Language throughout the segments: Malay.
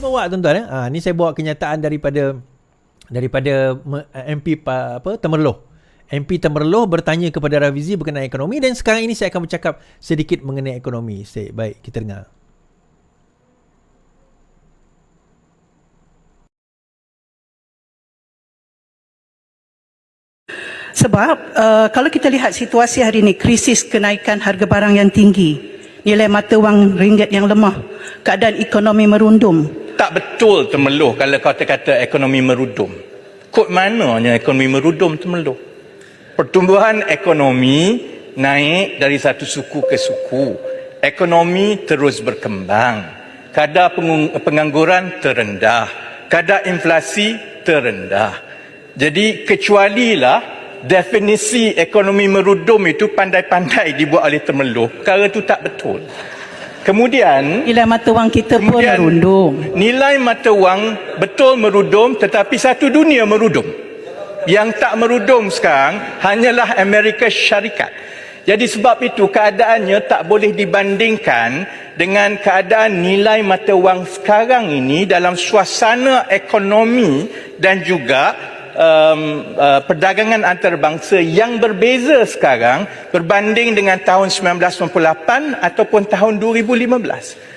bawa tuan-tuan. Ni saya bawa kenyataan daripada MP Temerloh. MP Temerloh bertanya kepada Rafizi berkenaan ekonomi, dan sekarang ini saya akan bercakap sedikit mengenai ekonomi. Baik, kita dengar. Sebab kalau kita lihat situasi hari ini, krisis kenaikan harga barang yang tinggi, nilai mata wang ringgit yang lemah, keadaan ekonomi merundum. Tak betul Temerloh kalau kau kata ekonomi merudum. Kod mananya ekonomi merudum Temerloh? Pertumbuhan ekonomi naik dari satu suku ke suku. Ekonomi terus berkembang. Kadar pengangguran terendah. Kadar inflasi terendah. Jadi kecualilah definisi ekonomi merudum itu pandai-pandai dibuat oleh Temerloh. Perkara itu tak betul. Kemudian nilai mata wang kita pun merundum. Nilai mata wang betul merudum, tetapi satu dunia merudum. Yang tak merudum sekarang hanyalah Amerika Syarikat. Jadi sebab itu keadaannya tak boleh dibandingkan dengan keadaan nilai mata wang sekarang ini dalam suasana ekonomi dan juga perdagangan antarabangsa yang berbeza sekarang berbanding dengan tahun 1998 ataupun tahun 2015.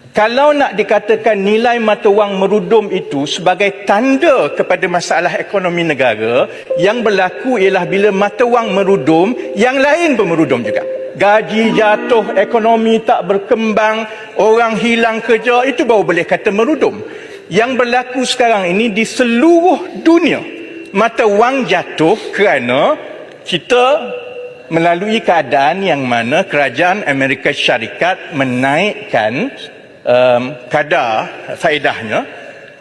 Kalau nak dikatakan nilai mata wang merudum itu sebagai tanda kepada masalah ekonomi negara, yang berlaku ialah bila mata wang merudum, yang lain pun merudum juga. Gaji jatuh, ekonomi tak berkembang, orang hilang kerja, itu baru boleh kata merudum. Yang berlaku sekarang ini di seluruh dunia, mata wang jatuh kerana kita melalui keadaan yang mana kerajaan Amerika Syarikat menaikkan kadar faedahnya.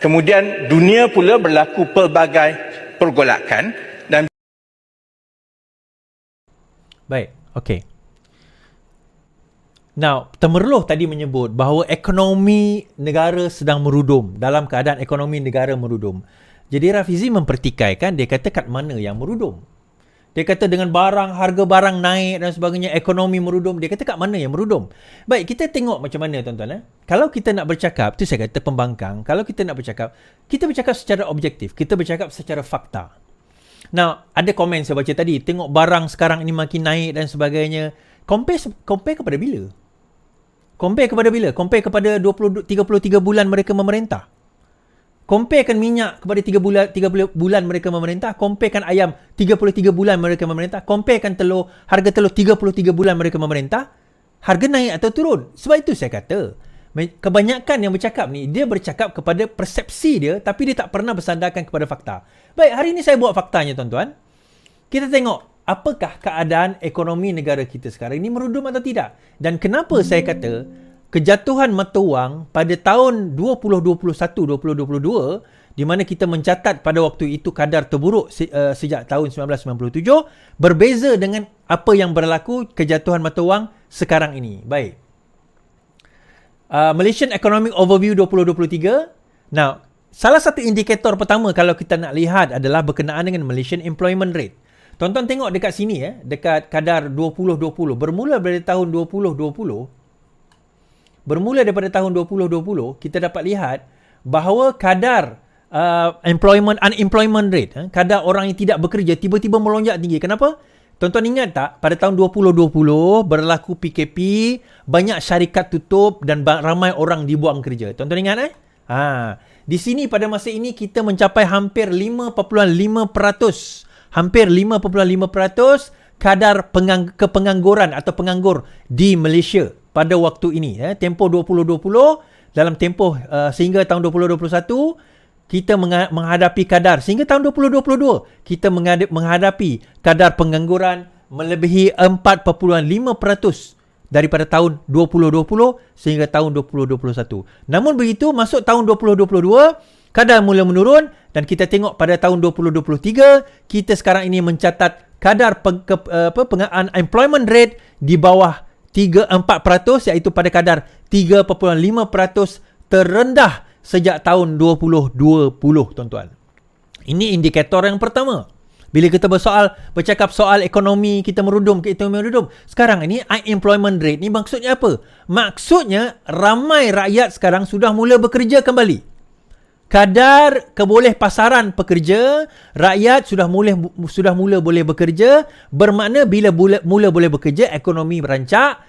Kemudian dunia pula berlaku pelbagai pergolakan dan baik, okey. Now, Temerloh tadi menyebut bahawa ekonomi negara sedang merudum, dalam keadaan ekonomi negara merudum. Jadi Rafizi mempertikaikan, dia kata kat mana yang merudum. Dia kata dengan harga barang naik dan sebagainya, ekonomi merudum. Dia kata kat mana yang merudum. Baik, kita tengok macam mana tuan-tuan. Kalau kita nak bercakap, tu saya kata pembangkang. Kalau kita nak bercakap, kita bercakap secara objektif. Kita bercakap secara fakta. Now, ada komen saya baca tadi, tengok barang sekarang ini makin naik dan sebagainya. Compare kepada bila? Compare kepada bila? Compare kepada 33 bulan mereka memerintah. Comparekan minyak kepada 3 bulan mereka memerintah. Comparekan ayam 33 bulan mereka memerintah. Comparekan telur, harga telur 33 bulan mereka memerintah. Harga naik atau turun. Sebab itu saya kata, kebanyakan yang bercakap ni, dia bercakap kepada persepsi dia, tapi dia tak pernah bersandarkan kepada fakta. Baik, hari ini saya buat faktanya tuan-tuan. Kita tengok, apakah keadaan ekonomi negara kita sekarang ini merudum atau tidak. Dan kenapa saya kata, kejatuhan mata wang pada tahun 2021-2022, di mana kita mencatat pada waktu itu kadar terburuk sejak tahun 1997, berbeza dengan apa yang berlaku kejatuhan mata wang sekarang ini. Baik. Malaysian Economic Overview 2023. Now, salah satu indikator pertama kalau kita nak lihat adalah berkenaan dengan Malaysian Employment Rate. Tuan-tuan tengok dekat sini, dekat kadar 2020. Bermula dari tahun 2020, kita dapat lihat bahawa kadar unemployment rate, kadar orang yang tidak bekerja tiba-tiba melonjak tinggi. Kenapa? Tuan-tuan ingat tak, pada tahun 2020 berlaku PKP, banyak syarikat tutup dan ramai orang dibuang kerja. Tuan-tuan ingat di sini pada masa ini kita mencapai hampir 5.5%. Hampir 5.5% kadar kepengangguran atau penganggur di Malaysia pada waktu ini. Tempoh 2020, dalam tempoh sehingga tahun 2021, kita menghadapi kadar, sehingga tahun 2022, kita menghadapi kadar pengangguran melebihi 4.5% daripada tahun 2020 sehingga tahun 2021. Namun begitu, masuk tahun 2022, kadar mula menurun dan kita tengok pada tahun 2023, kita sekarang ini mencatat kadar unemployment rate di bawah 4%, iaitu pada kadar 3.5% terendah sejak tahun 2020, tuan-tuan. Ini indikator yang pertama. Bila kita bercakap soal ekonomi kita merudum, sekarang ini unemployment rate ni maksudnya apa? Maksudnya ramai rakyat sekarang sudah mula bekerja kembali. kadar kebolehpasaran pekerja, rakyat sudah mula boleh bekerja, bermakna bila mula boleh bekerja, ekonomi merancak,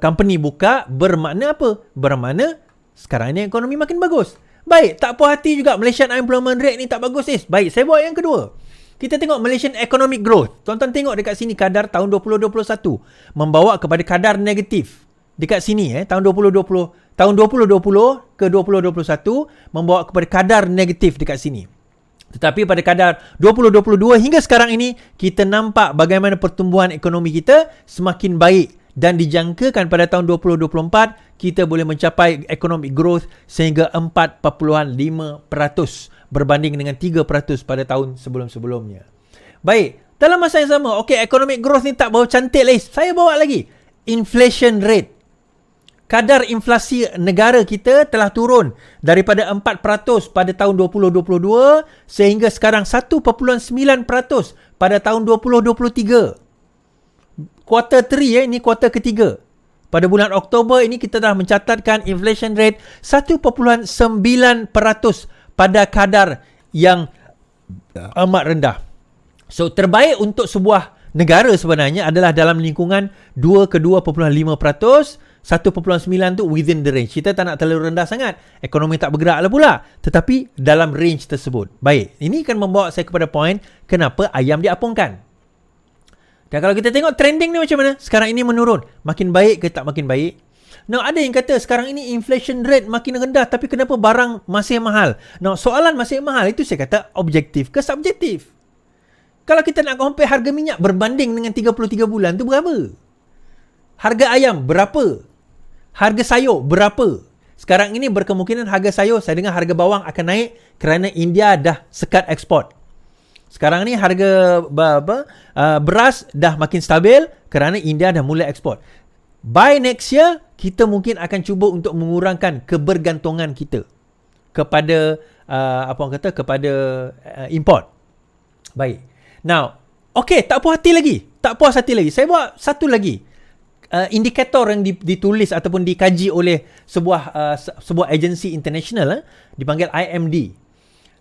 company buka, bermakna apa? Bermakna sekarang ni ekonomi makin bagus. Baik, tak puas hati juga Malaysian unemployment rate ni tak bagus ni. Baik, saya buat yang kedua. Kita tengok Malaysian economic growth. Tuan-tuan tengok dekat sini kadar tahun 2021 membawa kepada kadar negatif. Dekat sini tahun 2020 ke 2021 membawa kepada kadar negatif dekat sini. Tetapi pada kadar 2022 hingga sekarang ini kita nampak bagaimana pertumbuhan ekonomi kita semakin baik dan dijangkakan pada tahun 2024 kita boleh mencapai economic growth sehingga 4.5% berbanding dengan 3% pada tahun sebelum-sebelumnya. Baik, dalam masa yang sama, economic growth ni tak bawa cantik lagi. Saya bawa lagi inflation rate. Kadar inflasi negara kita telah turun daripada 4% pada tahun 2022 sehingga sekarang 1.9% pada tahun 2023. Kuartal 3 ini kuartal ketiga. Pada bulan Oktober ini kita dah mencatatkan inflation rate 1.9% pada kadar yang amat rendah. So terbaik untuk sebuah negara sebenarnya adalah dalam lingkungan 2 ke 2.5%. 1.9 tu within the range. Kita tak nak terlalu rendah sangat. Ekonomi tak bergerak lah pula. Tetapi dalam range tersebut. Baik, ini kan membawa saya kepada poin kenapa ayam diapungkan. Dan kalau kita tengok trending ni macam mana? Sekarang ini menurun. Makin baik ke tak makin baik? Now, ada yang kata sekarang ini inflation rate makin rendah tapi kenapa barang masih mahal? Now, soalan masih mahal itu saya kata objektif ke subjektif? Kalau kita nak compare harga minyak berbanding dengan 33 bulan tu berapa? Harga ayam berapa? Harga sayur berapa? Sekarang ini berkemungkinan harga sayur, saya dengar harga bawang akan naik kerana India dah sekat ekspor. Sekarang ni harga beras dah makin stabil kerana India dah mula ekspor. By next year, kita mungkin akan cuba untuk mengurangkan kebergantungan kita kepada kepada import. Baik. Now, tak puas hati lagi. Saya buat satu lagi. Indikator yang ditulis ataupun dikaji oleh sebuah agensi international dipanggil IMD.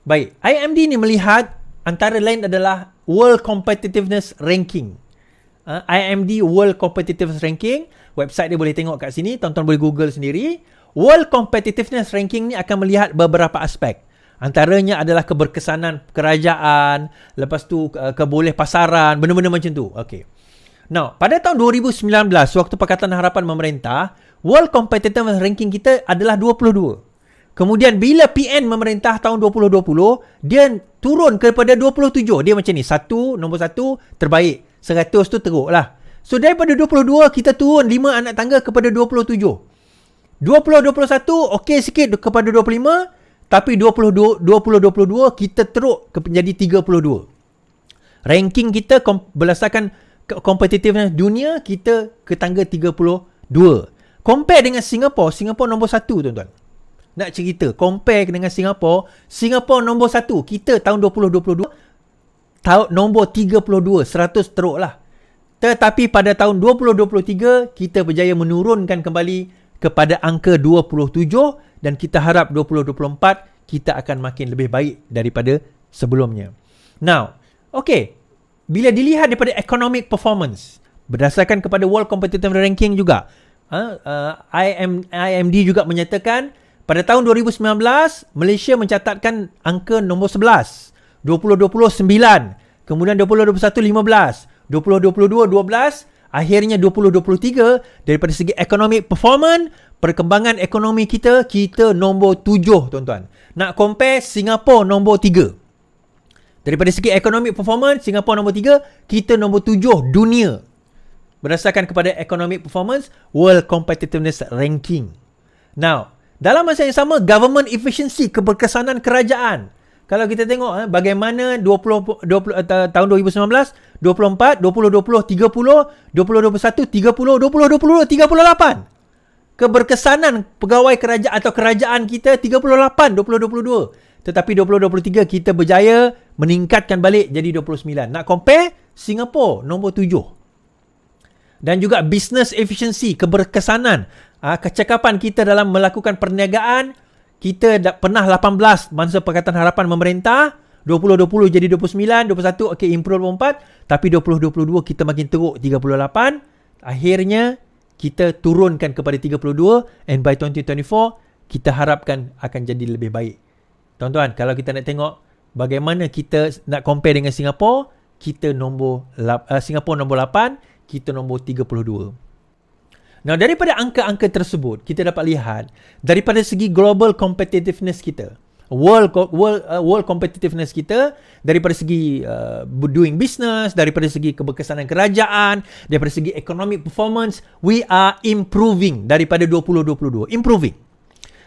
Baik, IMD ni melihat antara lain adalah World Competitiveness Ranking. IMD World Competitiveness Ranking, website dia boleh tengok kat sini, tuan-tuan boleh Google sendiri. World Competitiveness Ranking ni akan melihat beberapa aspek. Antaranya adalah keberkesanan kerajaan, lepas tu kebolehpasaran, benda-benda macam tu. Okey. Now, pada tahun 2019, waktu Pakatan Harapan memerintah, World Competitiveness Ranking kita adalah 22. Kemudian bila PN memerintah tahun 2020, dia turun kepada 27. Dia macam ni, nombor 1 terbaik, 100 tu teruk lah. So daripada 22 kita turun 5 anak tangga kepada 27. 20-21 okey sikit kepada 25, tapi 20-22 kita teruk menjadi 32. Ranking kita berdasarkan kompetitifnya dunia, kita ke tangga 32. Compare dengan Singapore nombor 1 tuan-tuan. Nak cerita, compare dengan Singapore nombor 1. Kita tahun 2022 nombor 32, 100 teruk lah. Tetapi pada tahun 2023 kita berjaya menurunkan kembali kepada angka 27 dan kita harap 2024 kita akan makin lebih baik daripada sebelumnya. Now, bila dilihat daripada economic performance berdasarkan kepada World Competitiveness Ranking juga, IMD juga menyatakan pada tahun 2019 Malaysia mencatatkan angka nombor 11, 2020 9, kemudian 2021 15, 2022 12, akhirnya 2023 daripada segi economic performance, perkembangan ekonomi kita nombor 7 tuan-tuan. Nak compare Singapore nombor 3. Daripada segi economic performance, Singapore nombor 3, kita nombor 7 dunia. Berdasarkan kepada economic performance, World Competitiveness Ranking. Now, dalam masa yang sama, government efficiency, keberkesanan kerajaan. Kalau kita tengok bagaimana tahun 2019, 24, 2020, 30, 2021, 30, 2022, 38. Keberkesanan pegawai kerajaan atau kerajaan kita 38, 2022. Tetapi 2023 kita berjaya meningkatkan balik jadi 29. Nak compare, Singapore nombor 7. Dan juga business efficiency, keberkesanan, kecakapan kita dalam melakukan perniagaan, Kita dah pernah 18 masa Pakatan Harapan memerintah, 2020 jadi 29, 21 okey improve 24, tapi 2022 kita makin teruk 38. Akhirnya kita turunkan kepada 32 and by 2024 kita harapkan akan jadi lebih baik. Tuan-tuan, kalau kita nak tengok bagaimana kita nak compare dengan Singapura, kita Singapura nombor 8, kita nombor 32. Nah, daripada angka-angka tersebut, kita dapat lihat daripada segi global competitiveness kita, world competitiveness kita, daripada segi doing business, daripada segi keberkesanan kerajaan, daripada segi economic performance, we are improving daripada 2022. Improving.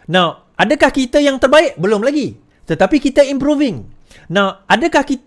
Now, adakah kita yang terbaik? Belum lagi. Tetapi kita improving. Now,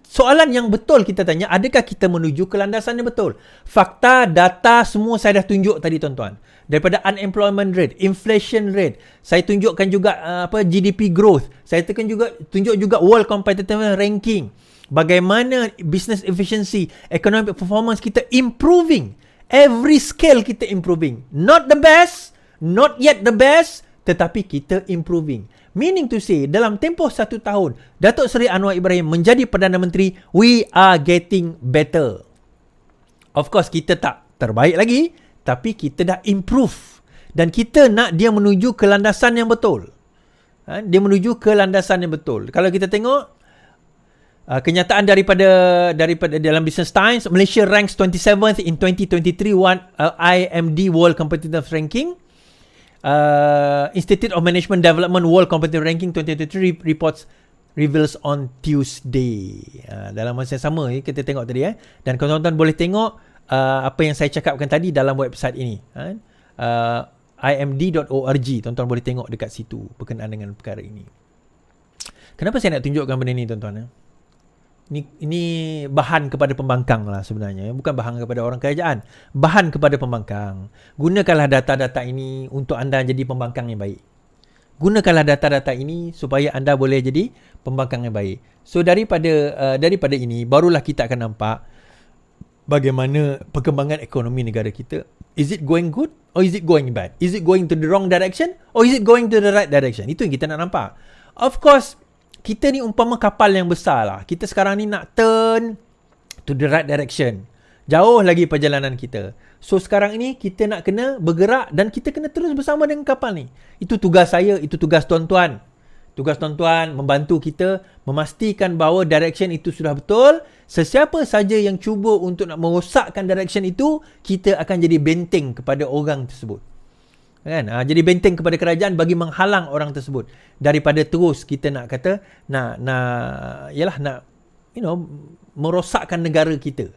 soalan yang betul kita tanya, adakah kita menuju ke landasan yang betul? Fakta, data, semua saya dah tunjuk tadi tuan-tuan. Daripada unemployment rate, inflation rate, saya tunjukkan juga GDP growth. Saya tunjuk juga world competitiveness ranking. Bagaimana business efficiency, economic performance kita improving. Every scale kita improving. Not the best, not yet the best, tetapi kita improving. Meaning to say, dalam tempoh 1 tahun, Datuk Seri Anwar Ibrahim menjadi Perdana Menteri, we are getting better. Of course, kita tak terbaik lagi, tapi kita dah improve. Dan kita nak dia menuju ke landasan yang betul. Dia menuju ke landasan yang betul. Kalau kita tengok, kenyataan daripada dalam Business Times, Malaysia ranks 27th in 2023 IMD World Competitiveness Ranking. Institute of Management Development World Competitive Ranking 2023 reports reveals on Tuesday. Dalam masa yang sama kita tengok tadi dan tuan-tuan boleh tengok apa yang saya cakapkan tadi dalam website ini, imd.org. Tuan-tuan boleh tengok dekat situ berkenaan dengan perkara ini. Kenapa saya nak tunjukkan benda ni tuan-tuan? Ini bahan kepada pembangkang lah sebenarnya. Bukan bahan kepada orang kerajaan. Bahan kepada pembangkang. Gunakanlah data-data ini untuk anda jadi pembangkang yang baik. Gunakanlah data-data ini supaya anda boleh jadi pembangkang yang baik. So daripada ini, barulah kita akan nampak bagaimana perkembangan ekonomi negara kita. Is it going good or is it going bad? Is it going to the wrong direction or is it going to the right direction? Itu yang kita nak nampak. Of course, kita ni umpama kapal yang besar lah. Kita sekarang ni nak turn to the right direction. Jauh lagi perjalanan kita. So sekarang ini kita nak kena bergerak dan kita kena terus bersama dengan kapal ni. Itu tugas saya, itu tugas tuan-tuan. Tugas tuan-tuan membantu kita memastikan bahawa direction itu sudah betul. Sesiapa saja yang cuba untuk nak merosakkan direction itu, kita akan jadi benteng kepada orang tersebut. Kan? Jadi benteng kepada kerajaan bagi menghalang orang tersebut daripada terus kita nak merosakkan negara kita.